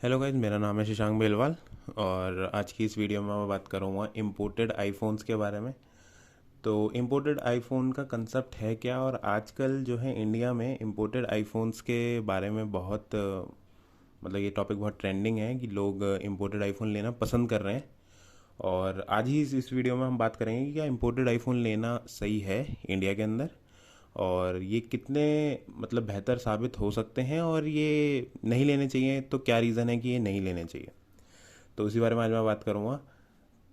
Hello guys, मेरा नाम है शशांक बेलवाल। और आज की इस वीडियो में मैं बात करूँगा इम्पोर्टेड आईफोन्स के बारे में। तो इम्पोर्टेड आईफोन का कंसेप्ट है क्या, और आजकल जो है इंडिया में इम्पोर्टेड आईफोन्स के बारे में बहुत मतलब ये टॉपिक बहुत ट्रेंडिंग है कि लोग इम्पोर्टेड आईफोन लेना पसंद कर रहे हैं। और आज ही इस वीडियो में हम बात करेंगे कि क्या इम्पोर्टेड आईफोन लेना सही है इंडिया के अंदर, और ये कितने मतलब बेहतर साबित हो सकते हैं, और ये नहीं लेने चाहिए तो क्या रीज़न है कि ये नहीं लेने चाहिए। तो उसी बारे में आज मैं बात करूँगा।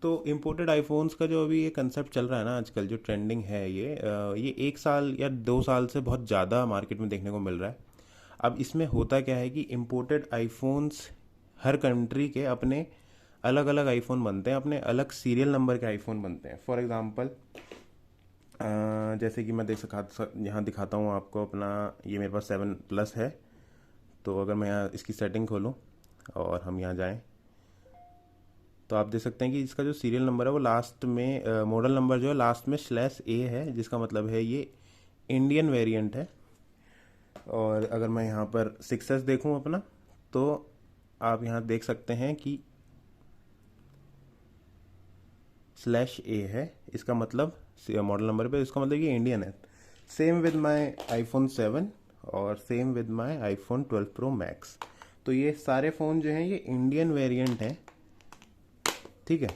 तो इम्पोर्टेड आईफोन्स का जो अभी ये कंसेप्ट चल रहा है ना आजकल, जो ट्रेंडिंग है ये 1 साल या 2 साल से बहुत ज़्यादा मार्केट में देखने को मिल रहा है। अब इसमें होता क्या है कि इम्पोर्टेड आईफोन्स हर कंट्री के अपने अलग अलग आईफोन बनते हैं, अपने अलग सीरियल नंबर के आईफोन बनते हैं। फॉर एग्ज़ाम्पल जैसे कि मैं यहाँ दिखाता हूँ आपको अपना, ये मेरे पास 7 प्लस है। तो अगर मैं यहाँ इसकी सेटिंग खोलूँ और हम यहाँ जाएं, तो आप देख सकते हैं कि इसका जो सीरियल नंबर है वो लास्ट में मॉडल नंबर जो है लास्ट में /A है, जिसका मतलब है ये इंडियन वेरिएंट है। और अगर मैं यहाँ पर 6S देखूँ अपना, तो आप यहाँ देख सकते हैं कि /A है, इसका मतलब मॉडल नंबर पे, इसका मतलब ये इंडियन है। सेम विद माई iPhone 7 और same with my iPhone 12 Pro Max। तो ये सारे फ़ोन जो हैं ये इंडियन वेरिएंट हैं, ठीक है।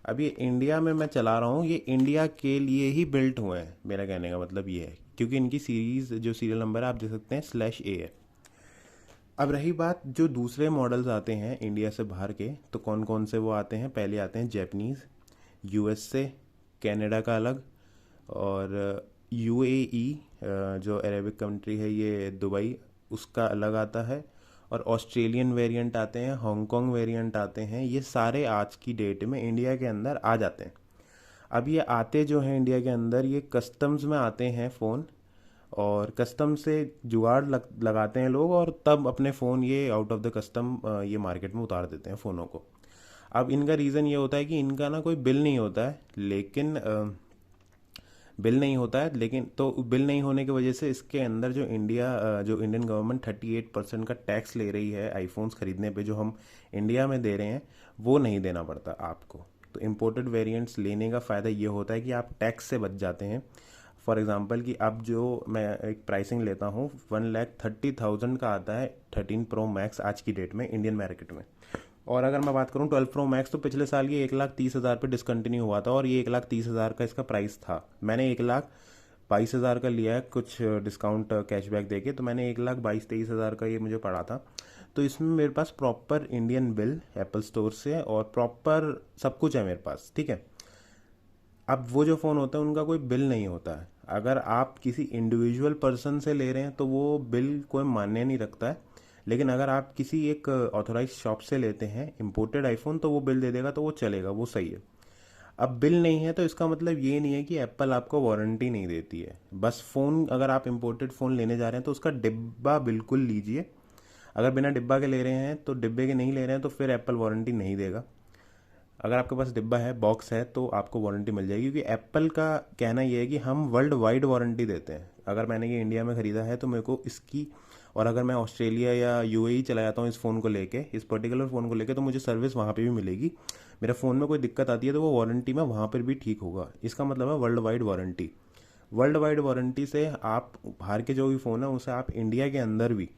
अब ये इंडिया में मैं चला रहा हूँ, ये इंडिया के लिए ही बिल्ट हुए हैं, मेरा कहने का मतलब ये है, क्योंकि इनकी सीरीज़ जो सीरियल नंबर है आप देख सकते हैं /A है। अब रही बात जो दूसरे मॉडल्स आते हैं इंडिया से बाहर के, तो कौन कौन से वो आते हैं। पहले आते हैं जैपनीज़, USA, कनाडा का अलग, और UAE जो अरेबिक कंट्री है, ये दुबई, उसका अलग आता है। और ऑस्ट्रेलियन वेरिएंट आते हैं, हांगकांग वेरिएंट आते हैं। ये सारे आज की डेट में इंडिया के अंदर आ जाते हैं। अब ये आते जो हैं इंडिया के अंदर, ये कस्टम्स में आते हैं फ़ोन, और कस्टम से जुगाड़ लगाते हैं लोग, और तब अपने फ़ोन ये आउट ऑफ द कस्टम ये मार्केट में उतार देते हैं फ़ोनों को। अब इनका रीज़न ये होता है कि इनका ना कोई बिल नहीं होता है, लेकिन तो बिल नहीं होने की वजह से इसके अंदर जो इंडियन गवर्नमेंट 38% का टैक्स ले रही है आईफोन्स खरीदने पे, जो हम इंडिया में दे रहे हैं, वो नहीं देना पड़ता आपको। तो इम्पोर्टेड वेरिएंट्स लेने का फ़ायदा ये होता है कि आप टैक्स से बच जाते हैं। फॉर एग्ज़ाम्पल कि अब जो मैं एक प्राइसिंग लेता हूँ 1,30,000 का आता है 13 Pro Max आज की डेट में इंडियन मार्केट में। और अगर मैं बात करूँ 12 Pro Max, तो पिछले साल ये 1,30,000 पे डिसकंटिन्यू हुआ था, और ये 1,30,000 का इसका प्राइस था। मैंने 1,22,000 का लिया है कुछ डिस्काउंट कैशबैक देके, तो मैंने 1,22-23,000 का ये मुझे पड़ा था। तो इसमें मेरे पास proper Indian bill Apple store से और प्रॉपर सब कुछ है मेरे पास, ठीक है। अब वो जो फ़ोन होता है उनका कोई बिल नहीं होता है। अगर आप किसी इंडिविजुअल पर्सन से ले रहे हैं तो वो बिल कोई मान्य नहीं रखता है, लेकिन अगर आप किसी एक ऑथोराइज शॉप से लेते हैं इम्पोर्टेड आईफोन, तो वो बिल दे देगा, तो वो चलेगा, वो सही है। अब बिल नहीं है तो इसका मतलब ये नहीं है कि एप्पल आपको वारंटी नहीं देती है। बस फ़ोन, अगर आप इम्पोर्टेड फ़ोन लेने जा रहे हैं तो उसका डिब्बा बिल्कुल लीजिए। अगर बिना डिब्बा के ले रहे हैं, तो डिब्बे के नहीं ले रहे हैं, तो फिर एप्पल वारंटी नहीं देगा। अगर आपके पास डिब्बा है, बॉक्स है, तो आपको वारंटी मिल जाएगी, क्योंकि एप्पल का कहना ये है कि हम वर्ल्ड वाइड वारंटी देते हैं। अगर मैंने ये इंडिया में ख़रीदा है तो मेरे को इसकी, और अगर मैं ऑस्ट्रेलिया या UAE चला जाता हूँ इस फ़ोन को लेके, इस पर्टिकुलर फ़ोन को लेके, तो मुझे सर्विस वहाँ पे भी मिलेगी। मेरे फ़ोन में कोई दिक्कत आती है तो वो वारंटी में वहाँ पर भी ठीक होगा। इसका मतलब है world wide warranty. World wide warranty से आप बाहर के जो भी फ़ोन है उसे आप इंडिया के अंदर भी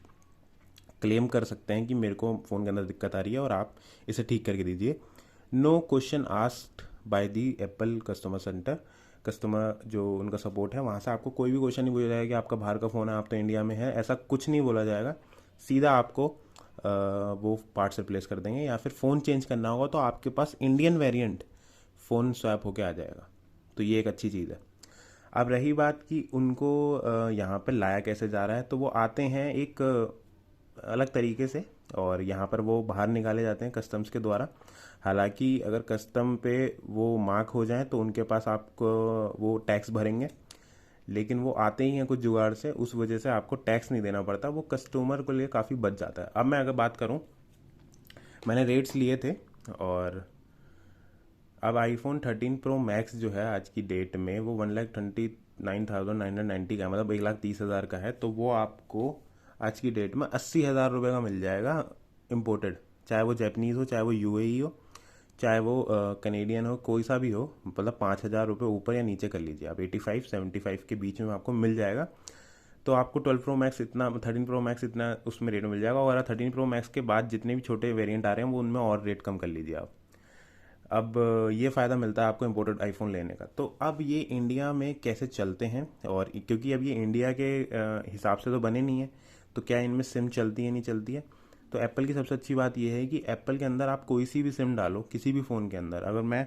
क्लेम कर सकते हैं कि मेरे को फ़ोन के अंदर दिक्कत आ रही है और आप इसे ठीक करके दीजिए। No question asked by the Apple customer centre. Customer जो उनका सपोर्ट है, वहाँ से आपको कोई भी क्वेश्चन नहीं पूछा जाएगा कि आपका बाहर का फ़ोन है, आप तो इंडिया में है, ऐसा कुछ नहीं बोला जाएगा। सीधा आपको वो पार्ट्स रिप्लेस कर देंगे, या फिर फ़ोन चेंज करना होगा तो आपके पास इंडियन वेरिएंट फ़ोन स्वैप होके आ जाएगा। तो ये एक अच्छी चीज़ है। अब रही बात कि उनको यहाँ पर लाया कैसे जा रहा है, तो वो आते हैं एक अलग तरीके से, और यहाँ पर वो बाहर निकाले जाते हैं कस्टम्स के द्वारा। हालांकि अगर कस्टम पे वो मार्क हो जाए तो उनके पास आपको वो टैक्स भरेंगे, लेकिन वो आते ही हैं कुछ जुगाड़ से, उस वजह से आपको टैक्स नहीं देना पड़ता, वो कस्टमर को लिए काफ़ी बच जाता है। अब मैं अगर बात करूँ, मैंने रेट्स लिए थे, और अब iPhone 13 Pro Max जो है आज की डेट में वो 1,29,990 का, मतलब 1,30,000 का है। तो वो आपको आज की डेट में 80,000 रुपये का मिल जाएगा इम्पोर्टेड। चाहे वो जैपनीज़ हो, चाहे वो यूएई हो, चाहे वो कनेडियन हो, कोई सा भी हो, मतलब 5,000 रुपये ऊपर या नीचे कर लीजिए आप, 85-75 के बीच में आपको मिल जाएगा। तो आपको 12 प्रो मैक्स इतना, 13 प्रो मैक्स इतना उसमें रेट में मिल जाएगा। और 13 प्रो मैक्स के बाद जितने भी छोटे वेरिएंट आ रहे हैं वो उनमें और रेट कम कर लीजिए आप। अब ये फ़ायदा मिलता है आपको इम्पोर्टेड आईफोन लेने का। तो अब ये इंडिया में कैसे चलते हैं, और क्योंकि अब ये इंडिया के हिसाब से तो बने नहीं है, तो क्या इनमें सिम चलती है नहीं चलती है। तो एप्पल की सबसे अच्छी बात यह है कि एप्पल के अंदर आप कोई सी भी सिम डालो किसी भी फ़ोन के अंदर, अगर मैं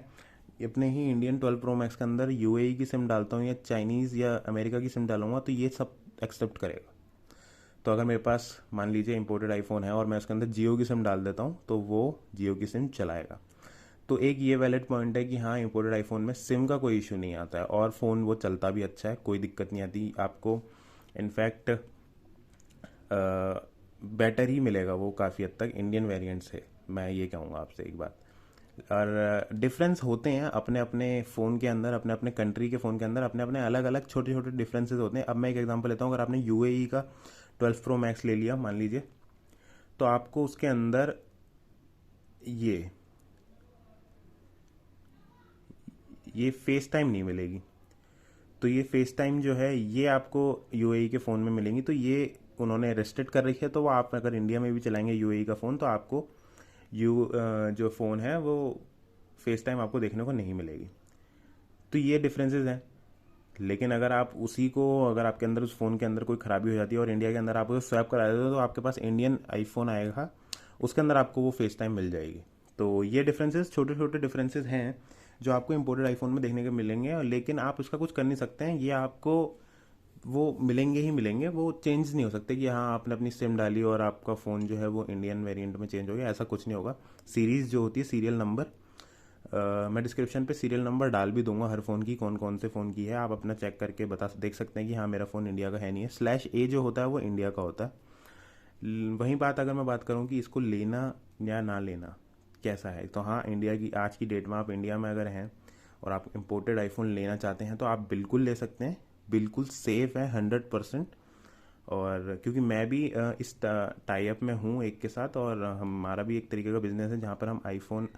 अपने ही इंडियन 12 प्रो मैक्स के अंदर यूएई की सिम डालता हूँ या चाइनीज़ या अमेरिका की सिम डालूंगा तो ये सब एक्सेप्ट करेगा। तो अगर मेरे पास मान लीजिए इंपोर्टेड आईफोन है और मैं उसके अंदर जियो की सिम डाल देता हूँ तो वो जियो की सिम चलाएगा। तो एक ये वैलिड पॉइंट है कि हाँ, इंपोर्टेड आईफोन में सिम का कोई इशू नहीं आता है और फ़ोन वो चलता भी अच्छा है, कोई दिक्कत नहीं आती आपको। इनफैक्ट बेटर ही मिलेगा वो काफ़ी हद तक इंडियन वेरिएंट से, मैं ये कहूँगा आपसे एक बात। और डिफरेंस होते हैं अपने अपने फ़ोन के अंदर, अपने अपने कंट्री के फ़ोन के अंदर अपने अपने अलग अलग छोटे छोटे डिफरेंसेस होते हैं। अब मैं एक एग्जांपल लेता हूँ, अगर आपने यूएई का 12 प्रो मैक्स ले लिया मान लीजिए, तो आपको उसके अंदर ये ये फेस टाइम नहीं मिलेगी। तो ये फेस टाइम जो है ये आपको यूएई के फ़ोन में मिलेंगी, तो ये उन्होंने रेस्ट्रिक्ट कर रखी है। तो वो आप अगर इंडिया में भी चलाएंगे यूएई का फ़ोन तो आपको जो फ़ोन है वो फेस टाइम आपको देखने को नहीं मिलेगी। तो ये डिफरेंसेस हैं। लेकिन अगर आप उसी को, अगर आपके अंदर उस फ़ोन के अंदर कोई ख़राबी हो जाती है और इंडिया के अंदर आप उसे स्वैप करा देते हो तो आपके पास इंडियन आईफोन आएगा, उसके अंदर आपको वो फेस टाइम मिल जाएगी। तो ये डिफरेंसेस, छोटे छोटे डिफरेंसेस हैं जो आपको इंपोर्टेड आईफोन में देखने को मिलेंगे, लेकिन आप उसका कुछ कर नहीं सकते हैं। ये आपको वो मिलेंगे ही मिलेंगे, वो चेंज नहीं हो सकते कि हाँ आपने अपनी सिम डाली और आपका फ़ोन जो है वो इंडियन वेरिएंट में चेंज हो गया, ऐसा कुछ नहीं होगा। सीरीज़ जो होती है, सीरियल नंबर, मैं डिस्क्रिप्शन पे सीरियल नंबर डाल भी दूंगा हर फ़ोन की, कौन कौन से फ़ोन की है, आप अपना चेक करके देख सकते हैं कि हाँ मेरा फ़ोन इंडिया का है नहीं है। /A जो होता है वो इंडिया का होता है। वहीं बात अगर मैं बात करूँ कि इसको लेना या ना लेना कैसा है, तो हाँ, इंडिया की आज की डेट में आप इंडिया में अगर हैं और आप इम्पोर्टेड आईफोन लेना चाहते हैं तो आप बिल्कुल ले सकते हैं, बिल्कुल सेफ़ है 100%। और क्योंकि मैं भी इस टाई अप में हूँ एक के साथ, और हमारा भी एक तरीके का बिजनेस है जहाँ पर हम आईफोन,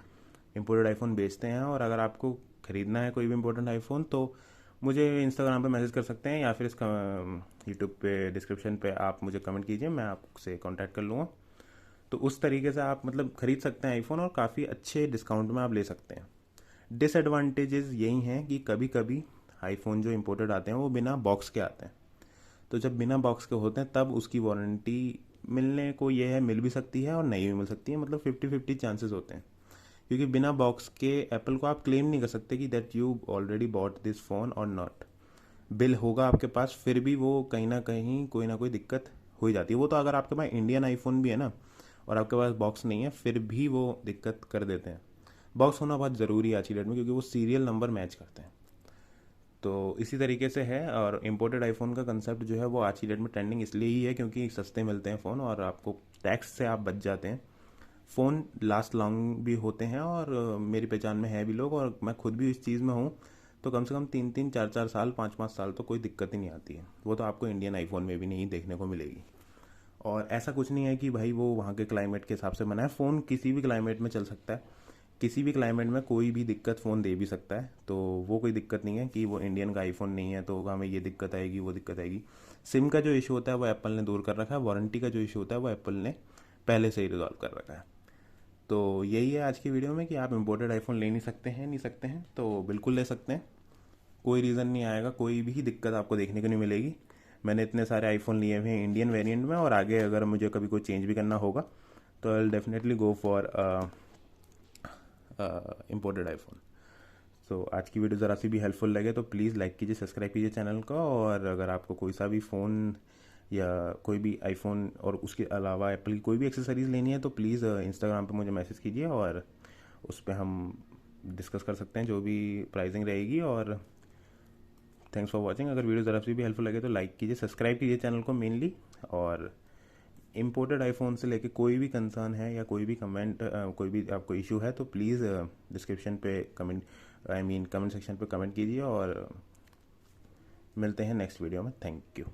इम्पोर्टेड आईफोन बेचते हैं। और अगर आपको ख़रीदना है कोई भी इम्पोर्टेंट आईफोन तो मुझे इंस्टाग्राम पे मैसेज कर सकते हैं या फिर इसका यूट्यूब पे डिस्क्रिप्शन पे आप मुझे कमेंट कीजिए, मैं आपसे कांटेक्ट कर लूँगा। तो उस तरीके से आप मतलब ख़रीद सकते हैं आईफोन और काफ़ी अच्छे डिस्काउंट में आप ले सकते हैं। डिसएडवांटेजेस यही हैं कि कभी कभी आईफोन जो इम्पोर्टेड आते हैं वो बिना बॉक्स के आते हैं। तो जब बिना बॉक्स के होते हैं तब उसकी वारंटी मिलने को ये है, मिल भी सकती है और नहीं भी मिल सकती है, मतलब 50-50 चांसेस होते हैं। क्योंकि बिना बॉक्स के एप्पल को आप क्लेम नहीं कर सकते कि that you already bought this phone और नॉट। बिल होगा आपके पास, फिर भी वो कहीं ना कोई दिक्कत हो ही जाती है। वो तो अगर आपके पास इंडियन आईफोन भी है ना और आपके पास बॉक्स नहीं है फिर भी वो दिक्कत कर देते हैं। बॉक्स होना बहुत ज़रूरी है आज की डेट में, क्योंकि वो सीरियल नंबर मैच करते हैं। तो इसी तरीके से है। और इम्पोर्टेड आईफोन का कंसेप्ट जो है वो आज की डेट में ट्रेंडिंग इसलिए ही है क्योंकि सस्ते मिलते हैं फ़ोन और आपको टैक्स से आप बच जाते हैं। फ़ोन लास्ट लॉन्ग भी होते हैं और मेरी पहचान में है भी लोग, और मैं खुद भी इस चीज़ में हूँ। तो कम से कम 3-3, 4-4 साल, 5-5 साल तो कोई दिक्कत ही नहीं आती है। वो तो आपको इंडियन आईफोन में भी नहीं देखने को मिलेगी। और ऐसा कुछ नहीं है कि भाई वो वहाँ के क्लाइमेट के हिसाब से बना है, फ़ोन किसी भी क्लाइमेट में चल सकता है, किसी भी क्लाइमेट में कोई भी दिक्कत फ़ोन दे भी सकता है। तो वो कोई दिक्कत नहीं है कि वो इंडियन का आईफोन नहीं है तो हमें ये दिक्कत आएगी वो दिक्कत आएगी। सिम का जो इशू होता है वो एप्पल ने दूर कर रखा है, वारंटी का जो इशू होता है वो एप्पल ने पहले से ही रिजॉल्व कर रखा है। तो यही है आज की वीडियो में कि आप इम्पोर्टेड आईफोन ले नहीं सकते हैं तो बिल्कुल ले सकते हैं। कोई रीज़न नहीं आएगा, कोई भी दिक्कत आपको देखने को नहीं मिलेगी। मैंने इतने सारे आईफोन लिए हुए हैं इंडियन वेरिएंट में, और आगे अगर मुझे कभी कोई चेंज भी करना होगा तो I will definitely go for imported iPhone. So आज की वीडियो ज़रा सी भी हेल्पफुल लगे तो प्लीज़ लाइक कीजिए, सब्सक्राइब कीजिए चैनल को। और अगर आपको कोई सा भी फ़ोन या कोई भी आईफोन और उसके अलावा एप्पल की कोई भी एक्सेसरीज़ लेनी है तो प्लीज़ इंस्टाग्राम पे मुझे मैसेज कीजिए और उस पर हम डिस्कस कर सकते हैं जो भी प्राइसिंग रहेगी। और थैंक्स फॉर वॉचिंग। अगर वीडियो ज़रा सी भी हेल्पफुल लगे तो लाइक कीजिए, सब्सक्राइब कीजिए चैनल को मेनली। और इम्पोर्टेड आईफोन से लेके कोई भी कंसर्न है या कोई भी कमेंट, कोई भी आपको इशू है तो प्लीज़ डिस्क्रिप्शन पे कमेंट, कमेंट सेक्शन पे कमेंट कीजिए। और मिलते हैं नेक्स्ट वीडियो में। Thank you.